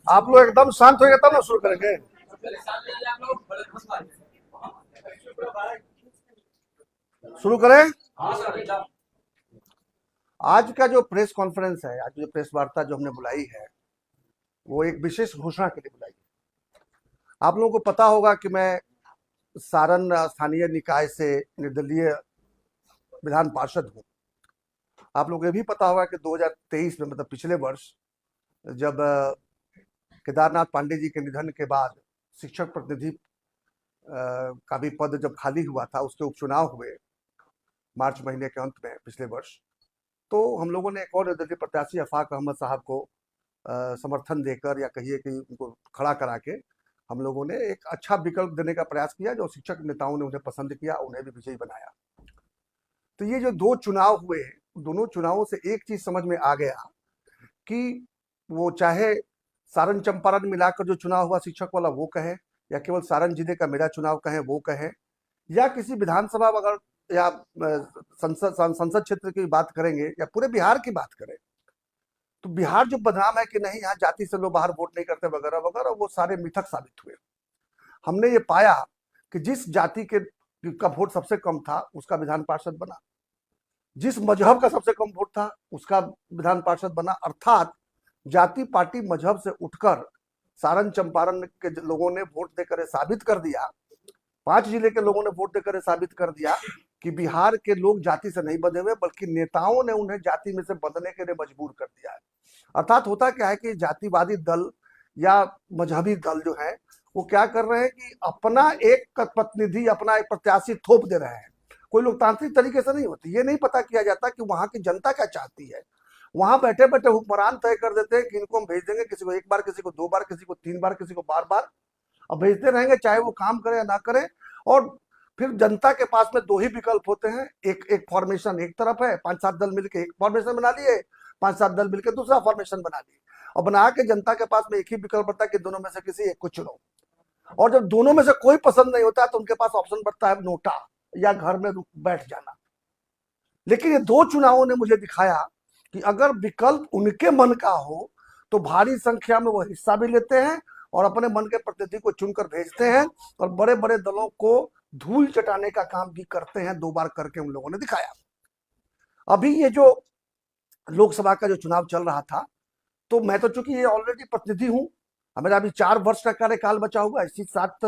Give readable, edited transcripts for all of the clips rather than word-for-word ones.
आप लोग एकदम शांत होइए तब ना शुरू करेंगे। शुरू करें। आज का जो प्रेस कॉन्फ्रेंस है, आज जो प्रेस वार्ता जो हमने बुलाई है, वो एक विशेष घोषणा के लिए बुलाई है। आप लोगों को पता होगा कि मैं सारण स्थानीय निकाय से निर्दलीय विधान पार्षद हूँ। आप लोगों को ये भी पता होगा कि 2023 में, मतलब पिछले वर्ष, जब केदारनाथ पांडे जी के निधन के बाद शिक्षक प्रतिनिधि का भी पद जब खाली हुआ था, उसके उपचुनाव हुए मार्च महीने के अंत में पिछले वर्ष। तो हम लोगों ने एक और निर्दलीय प्रत्याशी अफाक अहमद साहब को समर्थन देकर, या कहिए कि उनको खड़ा करा के, हम लोगों ने एक अच्छा विकल्प देने का प्रयास किया, जो शिक्षक नेताओं ने उन्हें पसंद किया, उन्हें भी विजयी बनाया। तो ये जो दो चुनाव हुए, दोनों चुनावों से एक चीज समझ में आ गया कि वो चाहे सारण चंपारण मिलाकर जो चुनाव हुआ शिक्षक वाला वो कहे, या केवल सारण जिले का मेरा चुनाव कहे वो कहे, या किसी विधानसभा अगर या संसद क्षेत्र की बात करेंगे, या पूरे बिहार की बात करें, तो बिहार जो बदनाम है कि नहीं यहाँ जाति से लोग बाहर वोट नहीं करते वगैरह वगैरह, वो सारे मिथक साबित हुए। हमने ये पाया कि जिस जाति के का वोट सबसे कम था उसका विधान पार्षद बना, जिस मजहब का सबसे कम वोट था उसका विधान पार्षद बना। अर्थात जाति पार्टी मजहब से उठकर सारण चंपारण के लोगों ने वोट देकर साबित कर दिया, 5 जिले के लोगों ने वोट देकर साबित कर दिया कि बिहार के लोग जाति से नहीं बंधे हुए, बल्कि नेताओं ने उन्हें जाति में से बंधने के लिए मजबूर कर दिया है। अर्थात होता क्या है कि जातिवादी दल या मजहबी दल जो है वो क्या कर रहे हैं कि अपना एक प्रतिनिधि, अपना एक प्रत्याशी थोप दे रहे हैं। कोई लोकतांत्रिक तरीके से नहीं होती। ये नहीं पता किया जाता कि वहां की जनता क्या चाहती है। वहां बैठे बैठे हुक्मरान तय कर देते हैं कि इनको हम भेज देंगे, किसी को 1 बार, किसी को 2 बार, किसी को 3 बार, किसी को बार बार, अब भेजते रहेंगे चाहे वो काम करे या ना करे। और फिर जनता के पास में 2 ही विकल्प होते हैं। एक फॉर्मेशन एक तरफ है, 5-7 दल मिलकर एक फॉर्मेशन बना लिए, 5-7 दल मिलकर दूसरा फॉर्मेशन बना लिए, और बना के जनता के पास में एक ही विकल्प बचता है कि दोनों में से किसी एक को चुनो। और जब दोनों में से कोई पसंद नहीं होता तो उनके पास ऑप्शन बढ़ता है नोटा, या घर में बैठ जाना। लेकिन ये 2 चुनावों ने मुझे दिखाया कि अगर विकल्प उनके मन का हो तो भारी संख्या में वो हिस्सा भी लेते हैं और अपने मन के प्रतिनिधि को चुनकर भेजते हैं, और बड़े बड़े दलों को धूल चटाने का काम भी करते हैं। 2 बार करके उन लोगों ने दिखाया। अभी ये जो लोकसभा का जो चुनाव चल रहा था, तो मैं तो चूंकि ये ऑलरेडी प्रतिनिधि हूं, मेरा अभी 4 वर्ष का कार्यकाल बचा हुआ है। इसी 7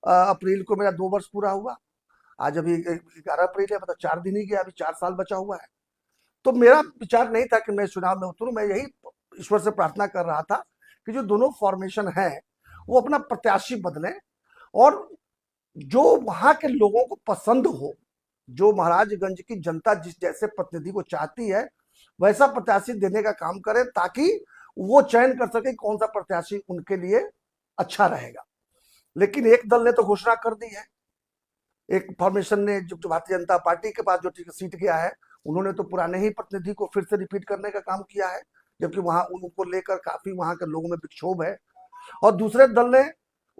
अप्रैल को मेरा 2 वर्ष पूरा हुआ। आज अभी 11 अप्रैल है, मतलब 4 दिन ही गया, अभी 4 साल बचा हुआ है। तो मेरा विचार नहीं था कि मैं चुनाव में उतरूं। मैं यही ईश्वर से प्रार्थना कर रहा था कि जो दोनों फॉर्मेशन है वो अपना प्रत्याशी बदलें, और जो वहां के लोगों को पसंद हो, जो महाराजगंज की जनता जिस जैसे प्रतिनिधि को चाहती है वैसा प्रत्याशी देने का काम करें, ताकि वो चयन कर सके कौन सा प्रत्याशी उनके लिए अच्छा रहेगा। लेकिन एक दल ने तो घोषणा कर दी है, एक फॉर्मेशन ने, जो भारतीय जनता पार्टी के पास जो सीट गया है, उन्होंने तो पुराने ही प्रतिनिधि को फिर से रिपीट करने का काम किया है, जबकि वहां उनको लेकर काफी वहां के लोगों में विक्षोभ है। और दूसरे दल ने,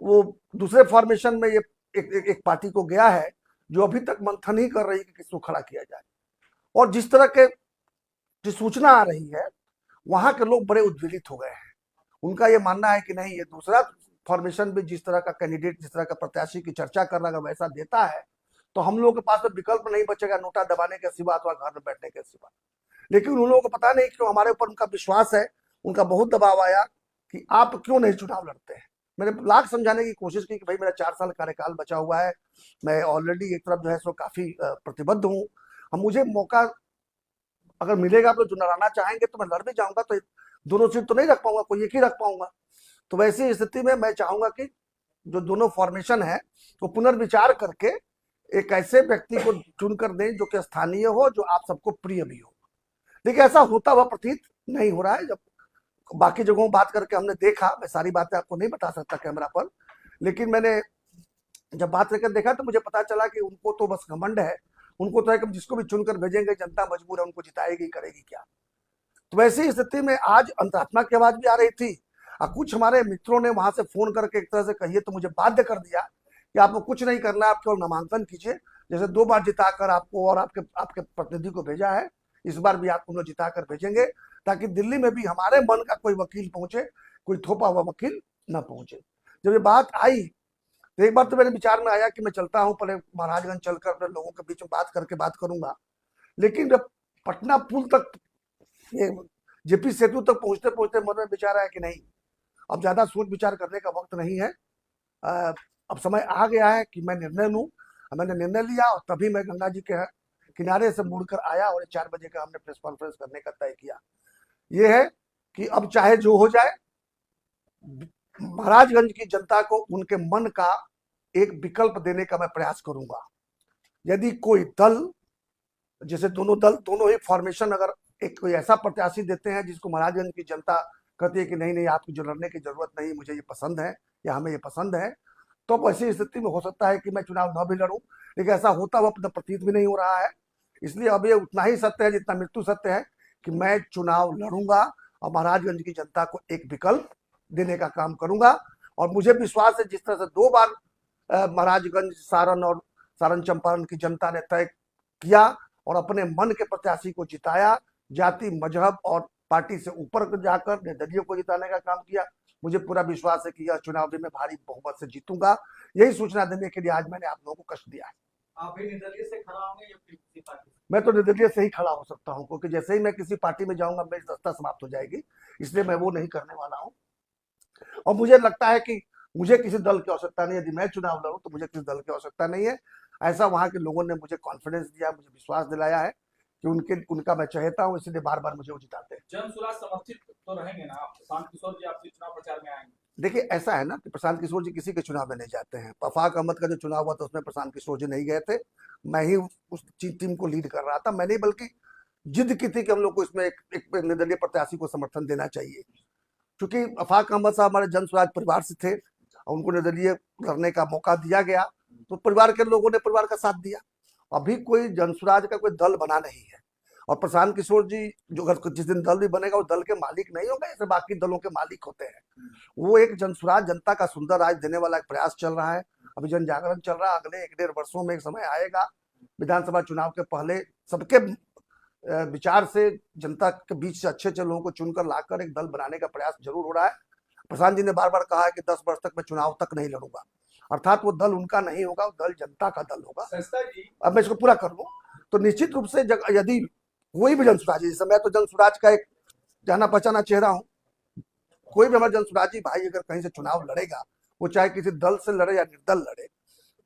वो दूसरे फॉर्मेशन में ये एक पार्टी को गया है जो अभी तक मंथन ही कर रही है कि किसको खड़ा किया जाए। और जिस तरह के जो सूचना आ रही है, वहां के लोग बड़े उद्वेलित हो गए हैं। उनका ये मानना है कि नहीं, ये दूसरा फॉर्मेशन भी जिस तरह का कैंडिडेट, जिस तरह का प्रत्याशी की चर्चा कर रहा है वैसा देता है, तो हम लोगों के पास में विकल्प नहीं बचेगा नोटा दबाने के सिवा अथवा घर में बैठने के सिवा। लेकिन उन लोगों को पता नहीं क्यों हमारे ऊपर उनका विश्वास है, उनका बहुत दबाव आया कि आप क्यों नहीं चुनाव लड़ते हैं। मैंने लाख समझाने की कोशिश की कि भाई मेरा 4 साल कार्यकाल बचा हुआ है, मैं ऑलरेडी एक तरफ जो है सो काफी प्रतिबद्ध हूँ। हम मुझे मौका अगर मिलेगा तो जो लड़ाना चाहेंगे तो मैं लड़ भी जाऊंगा, तो दोनों सीट तो नहीं रख पाऊंगा, कोई एक ही रख पाऊंगा। तो वैसी स्थिति में मैं चाहूंगा कि जो दोनों फॉर्मेशन है तो पुनर्विचार करके एक ऐसे व्यक्ति को चुनकर दें जो कि स्थानीय हो, जो आप सबको प्रिय भी हो। देखिए ऐसा होता हुआ प्रतीत नहीं हो रहा है। जब बाकी जगहों बात करके हमने देखा, मैं सारी बातें आपको नहीं बता सकता कैमरा पर, लेकिन मैंने जब बात करके देखा तो मुझे पता चला कि उनको तो बस घमंड है। उनको तो है कि जिसको भी चुनकर भेजेंगे जनता मजबूर है, उनको जिताएगी, करेगी क्या। तो वैसी स्थिति में आज अंतरात्मा की आवाज भी आ रही थी, और कुछ हमारे मित्रों ने वहां से फोन करके एक तरह से कहिए तो मुझे बाध्य कर दिया कि आपको कुछ नहीं करना है, आप केवल नामांकन कीजिए। जैसे 2 बार जिताकर आपको और आपके प्रतिनिधि को भेजा है, इस बार भी आपको हम लोग जिताकर भेजेंगे। ताकि दिल्ली में भी हमारे मन का कोई वकील पहुंचे, कोई थोपा हुआ वकील ना पहुंचे। जब ये बात आई तो एक बार तो मेरे विचार में आया कि मैं चलता हूं, पहले महाराजगंज चलकर अपने लोगों के बीच में बात करूंगा। लेकिन जब पटना पुल तक, ये जेपी सेतु तक पहुंचते पहुंचते मन में विचार आया कि नहीं, अब ज्यादा सोच विचार करने का वक्त नहीं है। अब समय आ गया है कि मैं निर्णय लूं। मैंने निर्णय लिया और तभी मैं गंगा जी के किनारे से मुड़कर आया और 4 बजे का हमने प्रेस कॉन्फ्रेंस करने का तय किया। ये है कि अब चाहे जो हो जाए, महाराजगंज की जनता को उनके मन का एक विकल्प देने का मैं प्रयास करूंगा। यदि कोई दल, जैसे दोनों ही फॉर्मेशन, अगर एक कोई ऐसा प्रत्याशी देते हैं जिसको महाराजगंज की जनता कहती है कि नहीं नहीं, आपको जो लड़ने की जरूरत नहीं, मुझे ये पसंद है या हमें ये पसंद है, तो ऐसी स्थिति में हो सकता है कि मैं चुनाव न भी लड़ूं। लेकिन ऐसा होता हुआ अपना प्रतीत भी नहीं हो रहा है। इसलिए अब ये उतना ही सत्य है जितना मृत्यु सत्य है कि मैं चुनाव लड़ूंगा और महाराजगंज की जनता को एक विकल्प देने का काम करूंगा। और मुझे विश्वास है, जिस तरह से 2 बार महाराजगंज, सारण और सारण चंपारण की जनता ने तय किया और अपने मन के प्रत्याशी को जिताया, जाति, मजहब और पार्टी से ऊपर जाकर निर्दलीय को जिताने का काम किया, मुझे पूरा विश्वास है कि यह चुनाव भी मैं भारी बहुमत से जीतूंगा। यही सूचना देने के लिए आज मैंने आप लोगों को कष्ट दिया है। आप भी निर्दलीय से खड़ा होंगे या फिर किसी पार्टी से? मैं तो निर्दलीय से ही खड़ा हो सकता हूं, क्योंकि जैसे ही मैं किसी पार्टी में जाऊंगा मेरी सत्ता समाप्त हो जाएगी, इसलिए मैं वो नहीं करने वाला हूं। और मुझे लगता है कि मुझे किसी दल की आवश्यकता नहीं है। यदि मैं चुनाव लड़ूं तो मुझे किसी दल की आवश्यकता नहीं है। ऐसा वहां के लोगों ने मुझे कॉन्फिडेंस दिया, मुझे विश्वास दिलाया है कि उनका मैं चाहता हूं, इसलिए बार बार मुझे वो जिताते हैं। जन सुराज समर्थित तो रहेंगे ना आप? प्रशांत किशोर जी आपके चुनाव प्रचार में आएंगे? देखिए, ऐसा है ना कि प्रशांत किशोर जी किसी के चुनाव में नहीं जाते हैं। आफाक अहमद का जो चुनाव हुआ था उसमें प्रशांत किशोर जी नहीं गए थे, मैं ही उस टीम को लीड कर रहा था। मैंने बल्कि जिद की थी कि हम लोग को इसमें एक निर्दलीय प्रत्याशी को समर्थन देना चाहिए, क्योंकि आफाक अहमद साहब हमारे जन स्वराज परिवार से थे और उनको निर्दलीय लड़ने का मौका दिया गया, तो परिवार के लोगों ने परिवार का साथ दिया। अभी कोई जन स्वराज का कोई दल बना नहीं है। और प्रशांत किशोर जी जो अगर जिस दिन दल भी बनेगा वो दल के मालिक नहीं होंगे, जैसे बाकी दलों के मालिक होते हैं। वो एक जन स्वराज, जनता का सुंदर राज देने वाला एक प्रयास चल रहा है। अभी जन जागरण चल रहा है। अगले 1-1.5 वर्षों में एक समय आएगा, विधानसभा चुनाव के पहले सबके विचार से जनता के बीच से अच्छे अच्छे लोगों को चुनकर लाकर एक दल बनाने का प्रयास जरूर हो रहा है। प्रशांत जी ने बार बार कहा है कि 10 वर्ष तक मैं चुनाव तक नहीं लड़ूंगा, अर्थात वो दल उनका नहीं होगा, वो दल जनता का दल होगा। अब मैं इसको पूरा कर लूं तो निश्चित रूप से यदि कोई भी जन स्वराजी, जैसे मैं तो जन स्वराज का एक जाना पहचाना चेहरा हूं, कोई भी हमारा जन स्वराजी भाई अगर कहीं से चुनाव लड़ेगा, वो चाहे किसी दल से लड़े या निर्दल लड़े,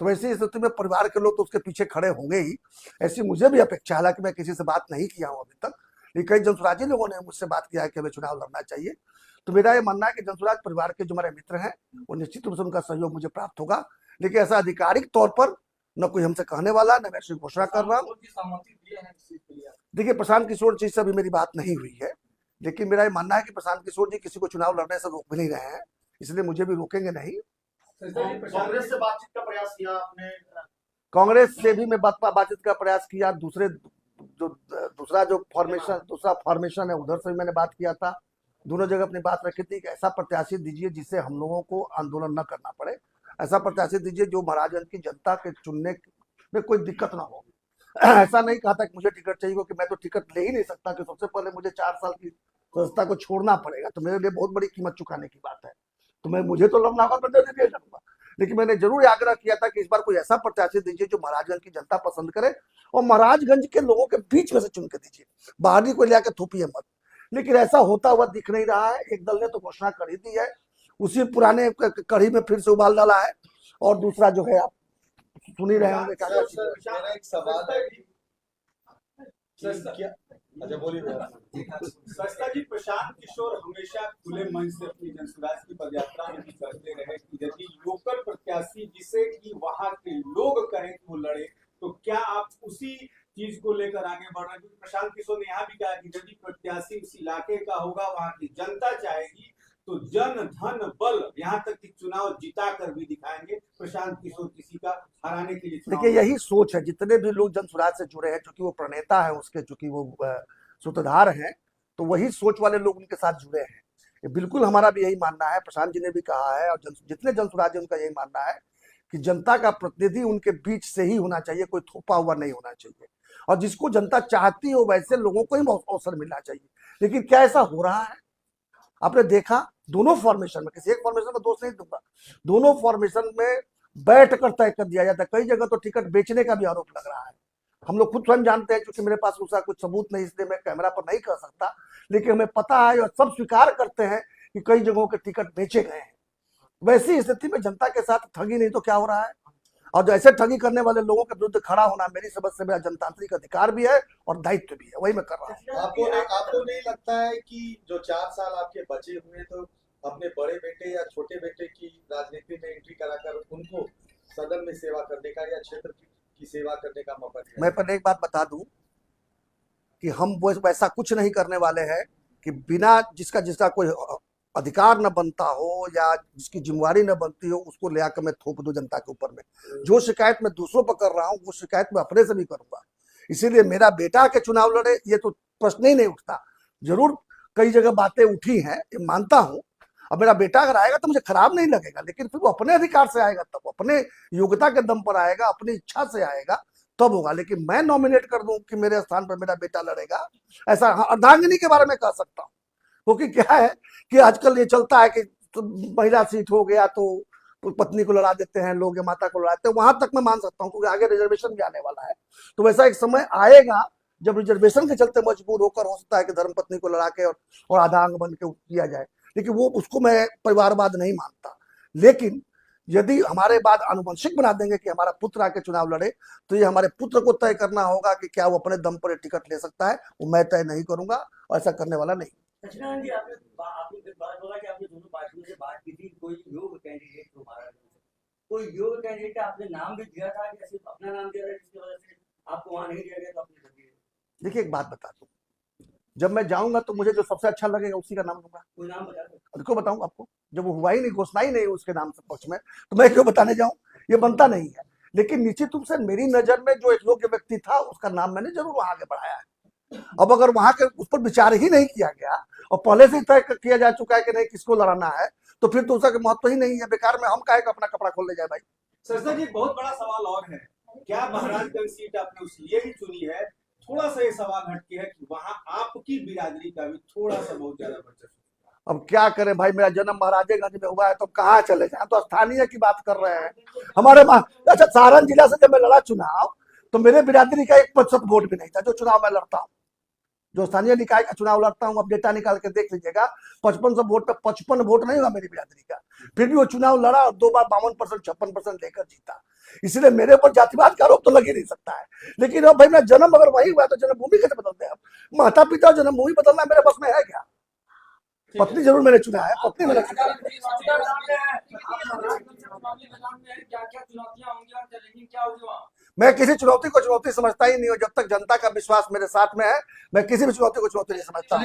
तो वैसी स्थिति में परिवार के लोग तो उसके पीछे खड़े होंगे ही। ऐसी मुझे भी अपेक्षा, हालांकि मैं किसी से बात नहीं किया हूं अभी तक, लेकिन कई जनस्वराजी लोगों ने मुझसे बात किया है कि हमें चुनाव लड़ना चाहिए। तो मेरा ये मानना है कि जनस्वराज परिवार के जो हमारे मित्र हैं वो निश्चित रूप से उनका सहयोग मुझे प्राप्त होगा। लेकिन ऐसा आधिकारिक तौर पर न कोई हमसे कहने वाला, न मैं ऐसी घोषणा कर रहा हूँ। देखिए, प्रशांत किशोर जी से अभी मेरी बात नहीं हुई है, लेकिन मेरा ये मानना है कि प्रशांत किशोर जी किसी को चुनाव लड़ने से रोक भी नहीं रहे हैं, इसलिए मुझे भी रोकेंगे नहीं। कांग्रेस से बातचीत का प्रयास किया आपने? कांग्रेस से भी मैं बातचीत का प्रयास किया। दूसरा फॉर्मेशन है उधर से भी मैंने बात किया था। दोनों जगह अपनी बात रखी थी कि ऐसा प्रत्याशी दीजिए जिससे हम लोगों को आंदोलन न करना पड़े, ऐसा प्रत्याशी दीजिए जो महाराजगंज की जनता के चुनने में कोई दिक्कत ना हो। ऐसा नहीं कहा था कि मुझे टिकट चाहिए, क्योंकि मैं तो टिकट ले ही नहीं सकता, कि सबसे पहले मुझे 4 साल की संस्था को छोड़ना पड़ेगा, तो मेरे लिए बहुत बड़ी कीमत चुकाने की बात है। तो मुझे तो लड़ना होगा, मैं दे लड़ूंगा। लेकिन मैंने जरूर आग्रह किया था कि इस बार कोई ऐसा प्रत्याशी दीजिए जो महाराजगंज की जनता पसंद करे और महाराजगंज के लोगों के बीच में से चुन के दीजिए, बाहरी को लेकर थोपिए मत। लेकिन ऐसा होता हुआ दिख नहीं रहा है। एक दल ने तो घोषणा कर ही दी है, उसी पुराने कढ़ी में फिर से उबाल डाला है। और दूसरा जो है, आप सुन ही रहे होंगे क्या। मेरा एक सवाल है क्या? अच्छा बोलिए। सस्ता जी, प्रशांत किशोर हमेशा खुले मन से अपनी जनसुराज की पदयात्रा में भी करते रहे कि यदि लोकल प्रत्याशी जिसे कि वहां के लोग कहें कि वो लड़े, तो क्या आप उसी चीज को लेकर आगे बढ़ रहे हैं? क्योंकि प्रशांत किशोर ने यहाँ भी कहा कि यदि प्रत्याशी उस इलाके का होगा, वहां की जनता चाहेगी, तो जन धन बल यहाँ तक कि चुनाव जिता कर भी दिखाएंगे। प्रशांत किशोर किसी का हराने के लिए। देखिए, यही सोच है जितने भी लोग जन स्वराज से जुड़े हैं, क्योंकि वो प्रणेता है उसके, चूंकि वो सूत्रधार हैं, तो वही सोच वाले लोग उनके साथ जुड़े हैं। बिल्कुल हमारा भी यही मानना है, प्रशांत जी ने भी कहा है और जितने जन स्वराज है उनका यही मानना है कि जनता का प्रतिनिधि उनके बीच से ही होना चाहिए, कोई थोपा हुआ नहीं होना चाहिए। और जिसको जनता चाहती हो वैसे लोगों को ही अवसर मिलना चाहिए। लेकिन क्या ऐसा हो रहा है? आपने देखा दोनों फॉर्मेशन में, किसी एक फॉर्मेशन में दोष नहीं दूंगा, दोनों फॉर्मेशन में बैठ कर तय कर दिया जाता है। कई जगह तो टिकट बेचने का भी आरोप लग रहा है। हम लोग खुद स्वयं जानते हैं, क्योंकि मेरे पास उसका कुछ सबूत नहीं, इसलिए मैं कैमरा पर नहीं कर सकता, लेकिन हमें पता है और सब स्वीकार करते हैं कि कई जगहों के टिकट बेचे गए हैं। वैसी स्थिति में जनता के साथ ठगी नहीं तो क्या हो रहा है? और जो ऐसे ठगी करने वाले लोगों के विरुद्ध खड़ा होना मेरी समझ से मेरा जनतांत्रिक अधिकार भी है और दायित्व भी है, वही मैं कर रहा हूँ। आपको नहीं लगता है कि जो 4 साल आपके बचे हुए तो अपने बड़े बेटे या छोटे बेटे की राजनीति में एंट्री कराकर उनको सदन में सेवा करने का या क्षेत्र की सेवा करने का मौका दिया? मैं पहले एक बात बता दूं कि हम वैसा कुछ नहीं करने वाले हैं कि बिना जिसका कोई अधिकार न बनता हो या जिसकी जिम्मेवारी न बनती हो उसको ले आकर मैं थोप दूं जनता के ऊपर में। जो शिकायत मैं दूसरों पर कर रहा हूं वो शिकायत मैं अपने से भी करूंगा। इसीलिए मेरा बेटा के चुनाव लड़े ये तो प्रश्न ही नहीं उठता। जरूर कई जगह बातें उठी हैं, ये मानता हूं। अब मेरा बेटा अगर आएगा तो मुझे खराब नहीं लगेगा, लेकिन फिर वो अपने अधिकार से आएगा, तब अपने योग्यता के दम पर आएगा, अपनी इच्छा से आएगा, तब होगा। लेकिन मैं नॉमिनेट कर दूं कि मेरे स्थान पर मेरा बेटा लड़ेगा, ऐसा अर्धांगिनी के बारे में कह सकता हूं। क्योंकि क्या है कि आजकल ये चलता है कि तो महिला सीट हो गया तो पत्नी को लड़ा देते हैं लोग या माता को लड़ाते हैं, वहां तक मैं मान सकता हूँ, क्योंकि आगे रिजर्वेशन भी आने वाला है। तो वैसा एक समय आएगा जब रिजर्वेशन के चलते मजबूर होकर हो सकता है कि धर्मपत्नी को लड़ा के और आधा अंग बन के किया जाए, लेकिन वो उसको मैं परिवारवाद नहीं मानता। लेकिन यदि हमारे बाद आनुवंशिक बना देंगे कि हमारा पुत्र आके चुनाव लड़े, तो ये हमारे पुत्र को तय करना होगा कि क्या वो अपने दम पर टिकट ले सकता है, वो मैं तय नहीं करूंगा और ऐसा करने वाला नहीं। सचिदानंद जी, आपने बात बोला कि आपने दोनों पार्टियों से बात की थी, कोई योग्य कैंडिडेट को हमारा कोई योग्य कैंडिडेट का आपने नाम भी दिया था कि सिर्फ अपना नाम दिया था जिसकी वजह से आपको वहां नहीं दिया गया तो आपने कर दिया? देखिए एक बात बता दूं, जब मैं जाऊंगा तो मुझे जो सबसे अच्छा लगेगा उसी का नाम दूंगा। कोई नाम बता दो। क्यों बताऊं आपको? जब वो हुआ ही नहीं, घोषणा ही नहीं उसके नाम से पक्ष में, तो मैं क्यों बताने जाऊं? ये बनता नहीं है। लेकिन निश्चित रूप से मेरी नजर में जो एक योग्य व्यक्ति था उसका नाम मैंने जरूर वहां आगे बढ़ाया है। अब अगर वहां के उस पर विचार ही नहीं किया गया और पहले से तय किया जा चुका है कि नहीं किसको लड़ाना है, तो फिर तो उसका महत्व ही नहीं है। बेकार में हम काहे का अपना कपड़ा खोल ले जाए भाई। सस्ता जी, बहुत बड़ा सवाल और है, क्या महाराजगंज सीट आपने इसलिए ही चुनी है? थोड़ा सा ये सवाल हटके है कि वहां आपकी बिरादरी का भी थोड़ा सा बहुत ज्यादा वर्चस्व। अब क्या करें भाई, मेरा जन्म महाराजेगंज में हुआ है तो कहाँ चले जाए? तो स्थानीय की बात कर रहे हैं हमारे। अच्छा, सारण जिला से जब मैं लड़ा चुनाव तो मेरे बिरादरी का 1% वोट भी नहीं था। जो चुनाव मैं लड़ता हूँ, जो स्थानीय निकाय का चुनाव लड़ता हूँ, अब डेटा निकाल के देख लीजिएगा, 5500 वोट पे 55 वोट नहीं होगा मेरी बिरादरी का। फिर भी वो चुनाव लड़ा और 2 बार 52%, 56% लेकर जीता। इसलिए मेरे ऊपर जातिवाद का आरोप तो लग ही नहीं सकता है। लेकिन अब भाई मेरा जन्म अगर वही हुआ तो जन्मभूमि कैसे बदलते हैं? अब माता पिता जन्मभूमि बदलना मेरे बस में है क्या? पत्नी जरूर मैंने चुना है, पत्नी मैंने चुना है। मैं किसी चुनौती को चुनौती समझता ही नहीं हूँ। जब तक जनता का विश्वास मेरे साथ में है, मैं किसी भी चुनौती को चुनौती नहीं समझता।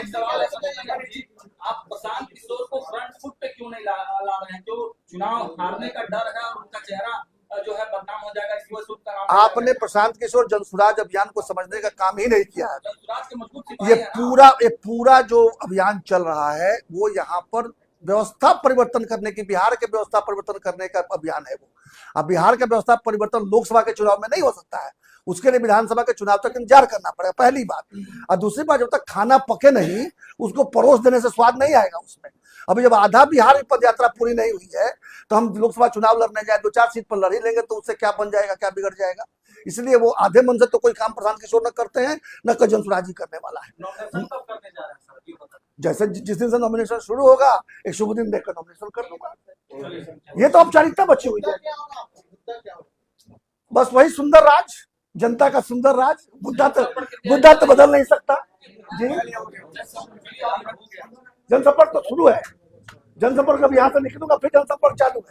आप प्रशांत किशोर को फ्रंट फुट पे क्यों नहीं ला रहे हैं? जो चुनाव हारने का डर है और उनका चेहरा जो है बदनाम हो जाएगा, इसी वजह से उनका नाम आपने प्रशांत किशोर जनसुराज अभियान को समझने का काम ही नहीं किया है। जनसुराज के मजबूत ये सिपाही हैं पूरा जो अभियान चल रहा है वो यहाँ पर व्यवस्था परिवर्तन करने की, बिहार के व्यवस्था परिवर्तन करने का अभियान है वो। अब बिहार का व्यवस्था परिवर्तन लोकसभा के चुनाव में नहीं हो सकता है, उसके लिए विधानसभा के चुनाव तक इंतजार करना पड़ेगा, पहली बात। और दूसरी बात, जब तक खाना पके नहीं उसको परोस देने से स्वाद नहीं आएगा उसमें। अभी जब आधा बिहार पद यात्रा पूरी नहीं हुई है तो हम लोकसभा चुनाव लड़ने जाए 2-4 सीट पर लड़ ही लेंगे तो उससे क्या बन जाएगा, क्या बिगड़ जाएगा? इसलिए वो आधे मन से तो कोई काम प्रशांत किशोर न करते हैं, न कोई जनसुराज जी करने वाला है। नॉमिनेशन कब करने जा रहे हैं सर, ये बताइए। जैसे जिस दिन से नॉमिनेशन शुरू होगा एक शुभ दिन देखकर नॉमिनेशन कर दूंगा। ये तो औपचारिकता बची हुई है। बस वही सुंदर राज, जनता का सुंदर राज। बुद्धा तो बदल नहीं सकता जी। जनसंपर्क तो शुरू है, जनसंपर्क अब यहाँ से निकलूंगा फिर जनसंपर्क चालू है।